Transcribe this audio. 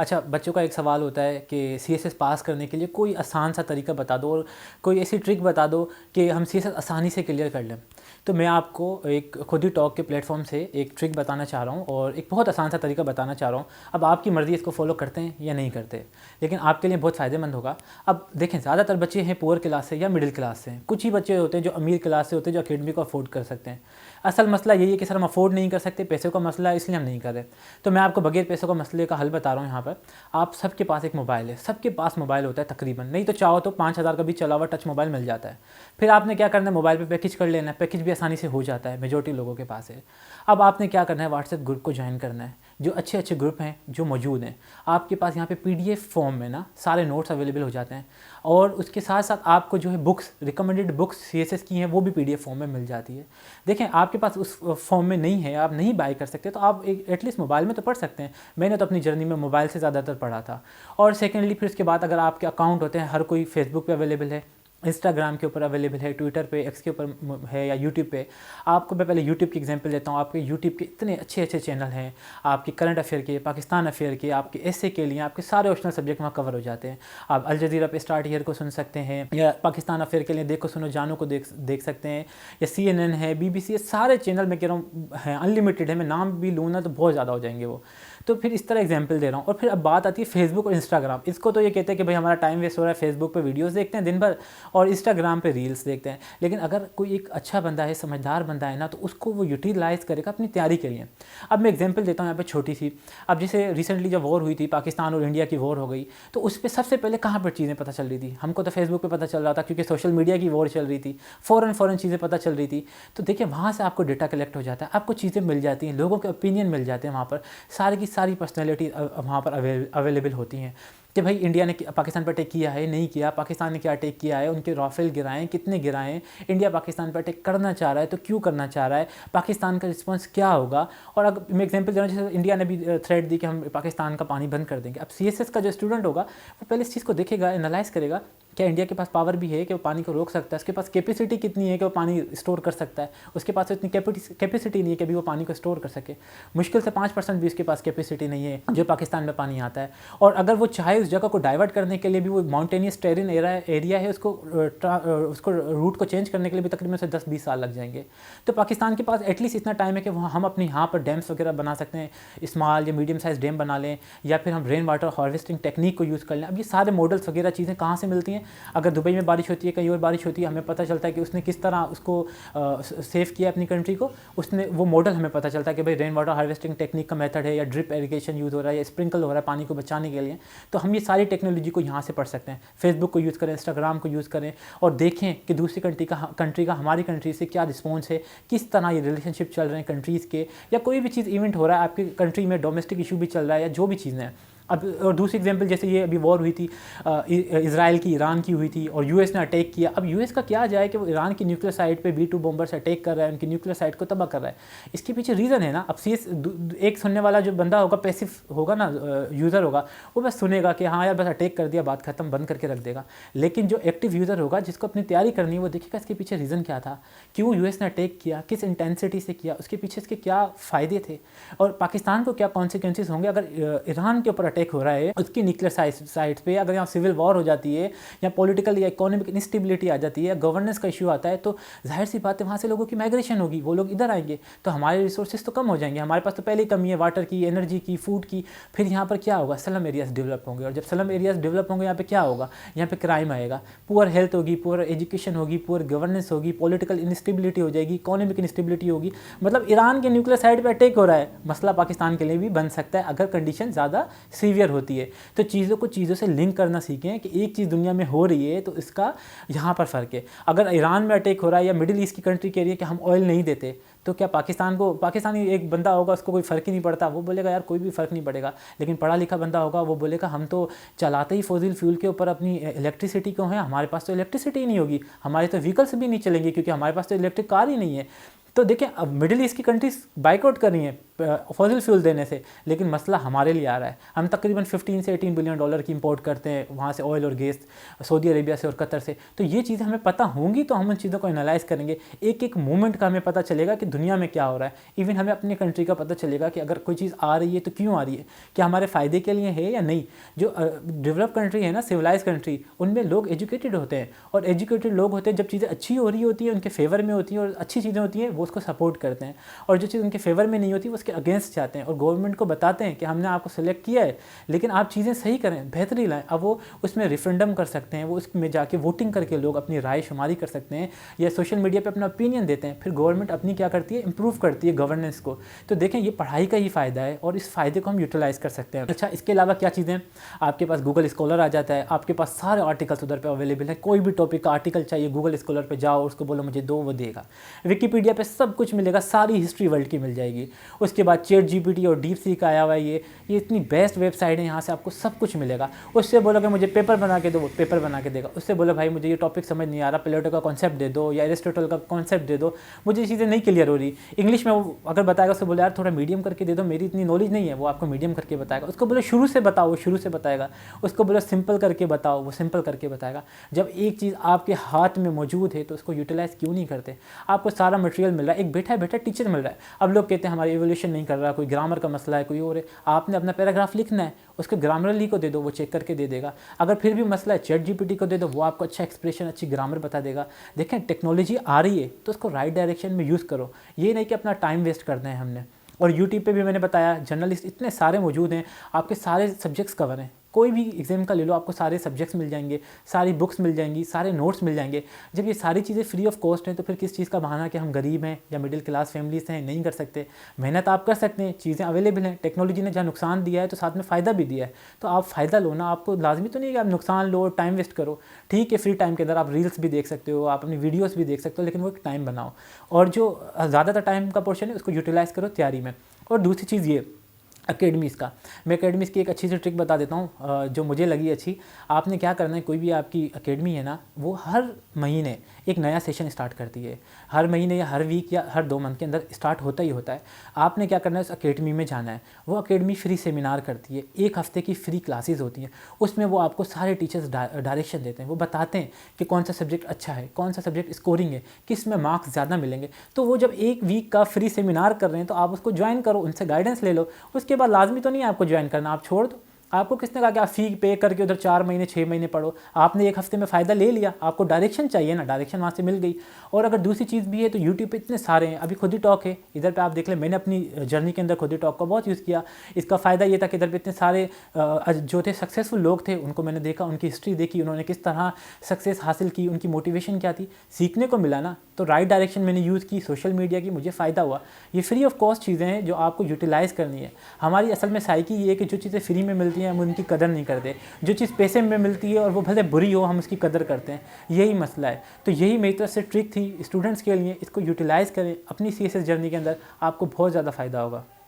अच्छा, बच्चों का एक सवाल होता है कि सीएसएस पास करने के लिए कोई आसान सा तरीका बता दो और कोई ऐसी ट्रिक बता दो कि हम सीएसएस आसानी से क्लियर कर लें। तो मैं आपको एक खुद ही टॉक के प्लेटफॉर्म से एक ट्रिक बताना चाह रहा हूँ और एक बहुत आसान सा तरीका बताना चाह रहा हूँ। अब आपकी मर्ज़ी इसको फॉलो करते हैं या नहीं करते, लेकिन आपके लिए बहुत फ़ायदेमंद होगा। अब देखें, ज़्यादातर बच्चे हैं पुअर क्लास से या मिडिल क्लास से, कुछ ही बच्चे होते हैं जो अमीर क्लास से होते हैं, जो अकेडमी को अफोर्ड कर सकते हैं। असल मसला यही है कि सर हम अफोर्ड नहीं कर सकते, पैसे का मसला है इसलिए हम नहीं कर रहे। तो मैं आपको बगैर पैसों का मसले का हल बता रहा हूँ यहाँ पर। आप सबके पास एक मोबाइल है, सबके पास मोबाइल होता है तकरीबन, नहीं तो चाहो तो 5,000 का भी चला हुआ टच मोबाइल मिल जाता है। फिर आपने क्या करना है, मोबाइल पे पैकेज कर लेना है, पैकेज भी आसानी से हो जाता है, मेजॉरिटी लोगों के पास है। अब आपने क्या करना है, व्हाट्सएप ग्रुप को ज्वाइन करना है। जो अच्छे अच्छे ग्रुप हैं जो मौजूद हैं, आपके पास यहाँ पे पीडीएफ फॉर्म में ना सारे नोट्स अवेलेबल हो जाते हैं और उसके साथ साथ आपको जो है बुक्स, रिकमेंडेड बुक्स सीएसएस की हैं वो भी पीडीएफ फॉर्म में मिल जाती है। देखें, आपके पास उस फॉर्म में नहीं है, आप नहीं बाय कर सकते, तो आप एक एटलीस्ट मोबाइल में तो पढ़ सकते हैं। मैंने तो अपनी जर्नी में मोबाइल से ज़्यादातर पढ़ा था। और सेकेंडली फिर उसके बाद अगर आपके अकाउंट होते हैं, हर कोई फेसबुक पे अवेलेबल है, इंस्टाग्राम के ऊपर अवेलेबल है, ट्विटर पे, एक्स के ऊपर है या यूट्यूब पे। आपको मैं पहले यूट्यूब की एग्जांपल देता हूँ। आपके यूट्यूब के इतने अच्छे अच्छे चैनल हैं, आपके करंट अफेयर के, पाकिस्तान अफेयर के, आपके एसए के लिए, आपके सारे ऑप्शनल सब्जेक्ट वहाँ कवर हो जाते हैं। आप अल जज़ीरा पे स्टार्ट ईयर को सुन सकते हैं, या पाकिस्तान अफेयर के लिए देखो सुनो जानो को देख सकते हैं, या CNN है, BBC है, सारे चैनल मैं कह रहा हूँ हैं, अनलिमिटेड है। मैं नाम भी लूँ ना तो बहुत ज़्यादा हो जाएंगे वो। तो फिर इस तरह एग्जांपल दे रहा हूँ। और फिर अब बात आती है फेसबुक और इंस्टाग्राम। इसको तो ये कहते हैं कि भाई हमारा टाइम वेस्ट हो रहा है, फेसबुक पे वीडियोस देखते हैं दिन भर और इंस्टाग्राम पे रील्स देखते हैं। लेकिन अगर कोई एक अच्छा बंदा है, समझदार बंदा है ना, तो उसको वो यूटिलाइज़ करेगा अपनी तैयारी के लिए। अब मैं एग्जांपल देता हूँ यहाँ पे छोटी सी। अब जैसे रिसेंटली जब वॉर हुई थी, पाकिस्तान और इंडिया की वॉर हो गई, तो उस पर सबसे पहले कहाँ पर चीज़ें पता चल रही थी? हमको तो फेसबुक पर पता चल रहा था क्योंकि सोशल मीडिया की वॉर चल रही थी, फ़ौरन चीज़ें पता चल रही थी। तो देखिए, वहाँ से आपको डेटा कलेक्ट हो जाता है, आपको चीज़ें मिल जाती हैं, लोगों के ओपिनियन मिल जाते हैं, वहाँ पर सारी की सारी पर्सनैलिटी वहाँ पर अवेलेबल होती हैं कि भाई इंडिया ने पाकिस्तान पर अटैक किया है, नहीं किया, पाकिस्तान ने क्या अटैक किया है, उनके राफेल गिराएं, कितने गिराएं, इंडिया पाकिस्तान पर अटैक करना चाह रहा है तो क्यों करना चाह रहा है, पाकिस्तान का रिस्पांस क्या होगा। और अगर मैं एग्जांपल दे रहा हूँ, जैसे इंडिया ने भी थ्रेट दी कि हम पाकिस्तान का पानी बंद कर देंगे। अब सीएसएस का जो स्टूडेंट होगा वो पहले इस चीज़ को देखेगा, एनालाइज करेगा, क्या इंडिया के पास पावर भी है कि वो पानी को रोक सकता है, उसके पास कैपेसिटी कितनी है कि वो पानी स्टोर कर सकता है, उसके पास इतनी कैपेसिटी नहीं है कि अभी वो पानी को स्टोर कर सके। मुश्किल से 5% भी उसके पास कैपेसिटी नहीं है जो पाकिस्तान में पानी आता है। और अगर वो चाहे उस जगह को डाइवर्ट करने के लिए भी, वो माउंटेनियस टेरेन एरिया है, उसको रूट को चेंज करने के लिए भी तकरीबन से 10-20 साल लग जाएंगे। तो पाकिस्तान के पास एटलीस्ट इतना टाइम है कि वहाँ हम अपने यहाँ पर डैम्स वगैरह बना सकते हैं, स्मॉल या मीडियम साइज डैम बना लें, या फिर हम रेन वाटर हार्वेस्टिंग टेक्निक को यूज़ कर लें। अब ये सारे मॉडल्स वगैरह चीज़ें कहाँ से मिलती हैं? अगर दुबई में बारिश होती है, कहीं और बारिश होती है, हमें पता चलता है कि उसने किस तरह उसको सेव किया अपनी कंट्री को, उसने वो मॉडल हमें पता चलता है कि भाई रेन वाटर हार्वेस्टिंग टेक्निक का मेथड है, या ड्रिप इरिगेशन यूज़ हो रहा है, या स्प्रिंकल हो रहा है पानी को बचाने के लिए। तो हम ये सारी टेक्नोलॉजी को यहाँ से पढ़ सकते हैं। फेसबुक को यूज़ करें, इंस्टाग्राम को यूज़ करें और देखें कि दूसरी कंट्री का हमारी कंट्री से क्या रिस्पॉन्स है, किस तरह ये रिलेशनशिप चल रहे हैं कंट्रीज़ के, या कोई भी चीज़ इवेंट हो रहा है आपकी कंट्री में, डोमेस्टिक इशू भी चल रहा है, या जो भी चीज़ें हैं। अब और दूसरी एग्जांपल, जैसे ये अभी वॉर हुई थी इज़राइल की ईरान की हुई थी और यूएस ने अटैक किया। अब यूएस का क्या जाए कि वो ईरान की न्यूक्लियर साइट पे B-2 बॉम्बर से अटैक कर रहा है, उनकी न्यूक्लियर साइट को तबाह कर रहा है। इसके पीछे रीज़न है ना। अब एक सुनने वाला जो बंदा होगा, पैसिव होगा ना, यूज़र होगा, वो बस सुनेगा कि हाँ यार बस अटैक कर दिया, बात खत्म, बंद करके रख देगा। लेकिन जो एक्टिव यूज़र होगा, जिसको अपनी तैयारी करनी है, वो देखेगा इसके पीछे रीज़न क्या था, क्यों यूएस ने अटैक किया, किस इंटेंसिटी से किया, उसके पीछे इसके क्या फ़ायदे थे, और पाकिस्तान को क्या कॉन्सिक्वेंसेस होंगे अगर ईरान के ऊपर अटैक हो रहा है उसकी न्यूक्लियर साइट्स पे। अगर यहाँ सिविल वॉर हो जाती है, या पॉलिटिकल या इकोनॉमिक इंस्टेबिलिटी आ जाती है, गवर्नेंस का इशू आता है, तो जाहिर सी बात है वहाँ से लोगों की माइग्रेशन होगी, वो लोग इधर आएंगे, तो हमारे रिसोर्सेज तो कम हो जाएंगे। हमारे पास तो पहले ही कमी है वाटर की, एनर्जी की, फूड की। फिर यहाँ पर क्या होगा, स्लम एरियाज डेवलप होंगे, और जब स्लम एरियाज डेवलप होंगे यहाँ पे क्या होगा, यहाँ पे क्राइम आएगा, पुअर हेल्थ होगी, पुअर एजुकेशन होगी, पुअर गवर्नेंस होगी, पॉलिटिकल इंस्टेबिलिटी हो जाएगी, इकोनॉमिक इंस्टेबिलिटी होगी। मतलब ईरान के न्यूक्लियर साइट पर अटैक हो रहा है, मसला पाकिस्तान के लिए भी बन सकता है अगर कंडीशन ज़्यादा सीवियर होती है। तो चीज़ों से लिंक करना सीखें कि एक चीज़ दुनिया में हो रही है तो इसका यहाँ पर फ़र्क है। अगर ईरान में अटैक हो रहा है या मिडिल ईस्ट की कंट्री कह रही है कि हम ऑयल नहीं देते, तो क्या पाकिस्तानी एक बंदा होगा, उसको कोई फ़र्क ही नहीं पड़ता, वो बोलेगा यार कोई भी फ़र्क नहीं पड़ेगा। लेकिन पढ़ा लिखा बंदा होगा, वो बोलेगा हम तो चलाते ही फॉसिल फ्यूल के ऊपर अपनी इलेक्ट्रिसिटी क्यों है, हमारे पास तो इलेक्ट्रिसिटी ही नहीं होगी, हमारे तो व्हीकल्स भी नहीं चलेंगे क्योंकि हमारे पास तो इलेक्ट्रिक कार ही नहीं है। तो देखिए अब मिडिल ईस्ट की कंट्रीज बाइकआउट कर रही हैं फॉसिल फ्यूल देने से, लेकिन मसला हमारे लिए आ रहा है। हम तकरीबन 15 से 18 बिलियन डॉलर की इंपोर्ट करते हैं वहाँ से, ऑयल और गैस, सऊदी अरेबिया से और कतर से। तो ये चीज़ें हमें पता होंगी तो हम उन चीज़ों को एनालाइज करेंगे, एक एक मोमेंट का हमें पता चलेगा कि दुनिया में क्या हो रहा है। इवन हमें अपनी कंट्री का पता चलेगा कि अगर कोई चीज़ आ रही है तो क्यों आ रही है, क्या हमारे फ़ायदे के लिए है या नहीं। जो डेवलप कंट्री है ना, सिविलाइज कंट्री, उनमें लोग एजुकेटेड होते हैं, और एजुकेटेड लोग होते हैं जब चीज़ें अच्छी हो रही होती हैं, उनके फेवर में होती हैं और अच्छी चीज़ें होती हैं, वो उसको सपोर्ट करते हैं, और जो चीज़ उनके फेवर में नहीं होती वो उसके अगेंस्ट जाते हैं और गवर्नमेंट को बताते हैं कि हमने आपको सेलेक्ट किया है लेकिन आप चीज़ें सही करें, बेहतरी लाएं। अब वो उसमें रेफरेंडम कर सकते हैं, वो उसमें जाके वोटिंग करके लोग अपनी राय शुमारी कर सकते हैं, या सोशल मीडिया पे अपना ओपिनियन देते हैं। फिर गवर्नमेंट अपनी क्या करती है, इंप्रूव करती है गवर्नेंस को। तो देखें ये पढ़ाई का ही फ़ायदा है और इस फ़ायदे को हम यूटिलाइज़ कर सकते हैं। अच्छा, इसके अलावा क्या चीज़ें, आपके पास गूगल स्कॉलर आ जाता है, आपके पास सारे आर्टिकल्स उधर पे अवेलेबल है। कोई भी टॉपिक का आर्टिकल चाहिए, गूगल स्कॉलर पे जाओ, उसको बोलो मुझे दो, वो देगा। विकीपीडिया पे सब कुछ मिलेगा, सारी हिस्ट्री वर्ल्ड की मिल जाएगी। उसके बाद चैट जीपीटी और डीप सीक आया हुआ है, ये इतनी बेस्ट वेबसाइट है, यहाँ से आपको सब कुछ मिलेगा। उससे बोलो कि मुझे पेपर बना के दो, वो पेपर बना के देगा। उससे बोलो भाई मुझे ये टॉपिक समझ नहीं आ रहा, प्लेटो का कॉन्सेप्ट दे दो या एरिस्टोटल का कॉन्सेप्ट दे दो, मुझे ये चीज़ें नहीं क्लियर हो रही। इंग्लिश में वो अगर बताएगा, उससे बोले यार थोड़ा मीडियम करके दे दो, मेरी इतनी नॉलेज नहीं है, वो आपको मीडियम करके बताएगा। उसको बोलो शुरू से बताओ, वो शुरू से बताएगा। उसको बोलो सिंपल करके बताओ, वो सिंपल करके बताएगा। जब एक चीज़ आपके हाथ में मौजूद है तो उसको यूटिलाइज़ क्यों नहीं करते। आपको सारा मटेरियल मिल रहा है, एक बैठा बैठा टीचर मिल रहा है। अब लोग कहते हैं हमारी एवोल्यूशन नहीं कर रहा, कोई ग्रामर का मसला है, कोई और है। आपने अपना पैराग्राफ लिखना है, उसके ग्रामरली को दे दो, वो चेक करके दे देगा। अगर फिर भी मसला है, चैट जीपीटी को दे दो, वो आपको अच्छा एक्सप्रेशन, अच्छी ग्रामर बता देगा। देखें टेक्नोलॉजी आ रही है तो उसको राइट डायरेक्शन में यूज़ करो, ये नहीं कि अपना टाइम वेस्ट करना है हमने। और यूट्यूब पे भी मैंने बताया, जर्नलिस्ट इतने सारे मौजूद हैं, आपके सारे सब्जेक्ट्स कवर हैं। कोई भी एग्जाम का ले लो, आपको सारे सब्जेक्ट्स मिल जाएंगे, सारी बुक्स मिल जाएंगी, सारे नोट्स मिल जाएंगे। जब ये सारी चीज़ें फ्री ऑफ कॉस्ट हैं तो फिर किस चीज़ का बहाना कि हम गरीब हैं या मिडिल क्लास फैमिली से हैं, नहीं कर सकते। मेहनत आप कर सकते हैं, चीज़ें अवेलेबल हैं। टेक्नोलॉजी ने जहाँ नुकसान दिया है तो साथ में फ़ायदा भी दिया है, तो आप फ़ायदा लो ना। आपको लाजमी तो नहीं कि आप नुकसान लो और टाइम वेस्ट करो। ठीक है, फ्री टाइम के अंदर आप रील्स भी देख सकते हो, आप अपनी वीडियोज़ भी देख सकते हो, लेकिन वो एक टाइम बनाओ, और जो ज़्यादातर टाइम का पोर्शन है उसको यूटिलाइज़ करो तैयारी में। और दूसरी चीज़ ये अकेडमीज़ का, मैं अकेडमीज़ की एक अच्छी सी ट्रिक बता देता हूँ जो मुझे लगी अच्छी। आपने क्या करना है, कोई भी आपकी अकेडमी है ना, वो हर महीने एक नया सेशन स्टार्ट करती है। हर महीने या हर वीक या हर 2 मंथ के अंदर स्टार्ट होता ही होता है। आपने क्या करना है, उस अकेडमी में जाना है। वो अकेडमी फ्री सेमिनार करती है, 1 हफ्ते की फ्री क्लासेस होती हैं। उसमें वो आपको सारे टीचर्स डायरेक्शन देते हैं, वो बताते हैं कि कौन सा सब्जेक्ट अच्छा है, कौन सा सब्जेक्ट स्कोरिंग है, किस में मार्क्स ज़्यादा मिलेंगे। तो वो जब 1 वीक का फ्री सेमिनार कर रहे हैं तो आप उसको ज्वाइन करो, उनसे गाइडेंस ले लो। उसके बाद लाजमी तो नहीं है आपको ज्वाइन करना, आप छोड़ दो। आपको किसने कहा कि आप फ़ी पे करके उधर 4 महीने 6 महीने पढ़ो। आपने 1 हफ्ते में फ़ायदा ले लिया, आपको डायरेक्शन चाहिए ना, डायरेक्शन वहाँ से मिल गई। और अगर दूसरी चीज़ भी है तो यूट्यूब पे इतने सारे हैं, अभी खुद ही टॉक है, इधर पे आप देख लें। मैंने अपनी जर्नी के अंदर खुद ही टॉक का बहुत यूज़ किया। इसका फ़ायदा ये था कि इधर पे इतने सारे जो थे सक्सेसफुल लोग थे, उनको मैंने देखा, उनकी हिस्ट्री देखी, उन्होंने किस तरह सक्सेस हासिल की, उनकी मोटिवेशन क्या थी, सीखने को मिला ना। तो राइट डायरेक्शन मैंने यूज़ की, सोशल मीडिया की, मुझे फ़ायदा हुआ। ये फ्री ऑफ कॉस्ट चीज़ें हैं जो आपको यूटिलाइज़ करनी है। हमारी असल में साइकी ये है कि जो चीज़ें फ्री में मिलती हैं हम उनकी कदर नहीं करते, जो चीज़ पैसे में मिलती है और वो भले बुरी हो हम उसकी कदर करते हैं। यही मसला है। तो यही मेरी तरफ से ट्रिक थी स्टूडेंट्स के लिए, इसको यूटिलाइज़ करें अपनी CSS जर्नी के अंदर, आपको बहुत ज़्यादा फ़ायदा होगा।